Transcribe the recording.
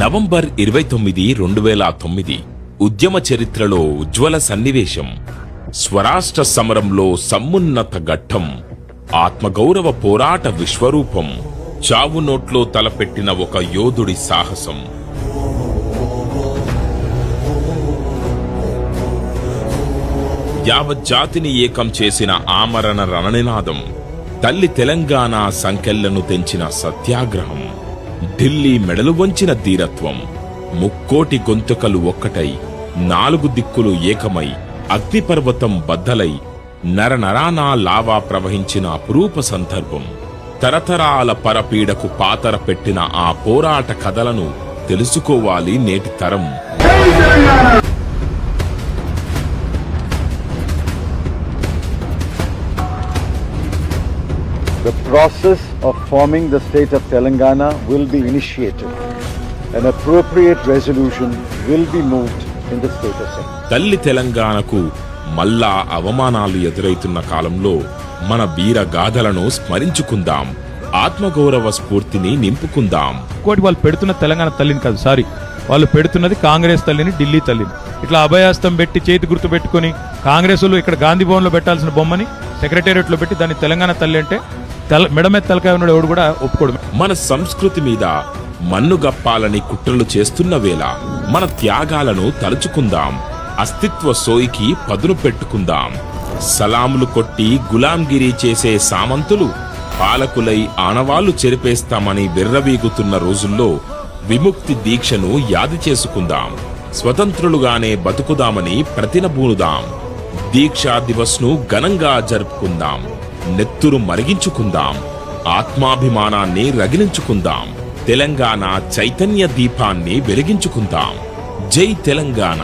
November 29, 2009 ఉద్యమ చరిత్రలో ఉజ్వల సన్నివేశం. స్వరాష్ట్ర సమరంలో సమున్నత ఘట్టం, ఆత్మగౌరవ పోరాట విశ్వరూపం, చావు నోట్లో తలపెట్టిన ఒక యోధుడి సాహసం. యావజ్జాతిని ఏకం చేసిన ఆమరణ రణనినాదం, తల్లి తెలంగాణ సంకెళ్లను తెంచిన సత్యాగ్రహం, ఢిల్లీ మెడలు వంచిన ధీరత్వం, ముక్కోటి గొంతుకలు ఒక్కటై 4 దిక్కులు ఏకమై అగ్నిపర్వతం బద్దలై నరనరానా లావా ప్రవహించిన అపురూప సందర్భం. తరతరాల పరపీడకు పాతర పెట్టిన ఆ పోరాట కథలను తెలుసుకోవాలి నేటి తరం. The process of forming the state of Telangana will be initiated. An appropriate resolution will be moved in the state assembly. తల్లి తెలంగాణకు మళ్ళా అవమానాలు ఎదురైతున్న కాలంలో మన వీర గాథలను స్మరించుకుందాం, ఆత్మగౌరవ స్ఫూర్తిని నింపుకుందాం. ఇంకోటి, వాళ్ళు పెడుతున్న తెలంగాణ తల్లిని కాదు, సారీ, వాళ్ళు పెడుతున్నది కాంగ్రెస్ తల్లిని, ఢిల్లీ తల్లిని. ఇట్లా అభయాస్తం పెట్టి చేతి గుర్తు పెట్టుకుని కాంగ్రెస్ ఇక్కడ గాంధీ భవన్ లో పెట్టాల్సిన బొమ్మని సెక్రటేరియట్ లో పెట్టి దాన్ని తెలంగాణ తల్లి అంటే మెడ మీద తలకాయ ఉన్నాడు ఎవడు కూడా ఒప్పుకోడు. మన సంస్కృతి మీద మన్నుగప్పాలని కుట్రలు చేస్తున్న వేళ మన త్యాగాలను తలుచుకుందాం, అస్తిత్వ సోయికి పదును పెట్టుకుందాం. సలాములు కొట్టి గులాంగిరీ చేసే సామంతులు పాలకులై ఆనవాళ్లు చెరిపేస్తామని విర్రవీగుతున్న రోజుల్లో విముక్తి దీక్షను యాది చేసుకుందాం. స్వతంత్రులుగానే బతుకుదామని ప్రతినబూనుదాం. దీక్షా దివస్ ను ఘనంగా జరుపుకుందాం. నెత్తురు మరిగించుకుందాం, ఆత్మాభిమానాన్ని రగిలించుకుందాం. తెలంగాణ చైతన్య దీపాన్ని వెలిగించుకుందాం. జై తెలంగాణ.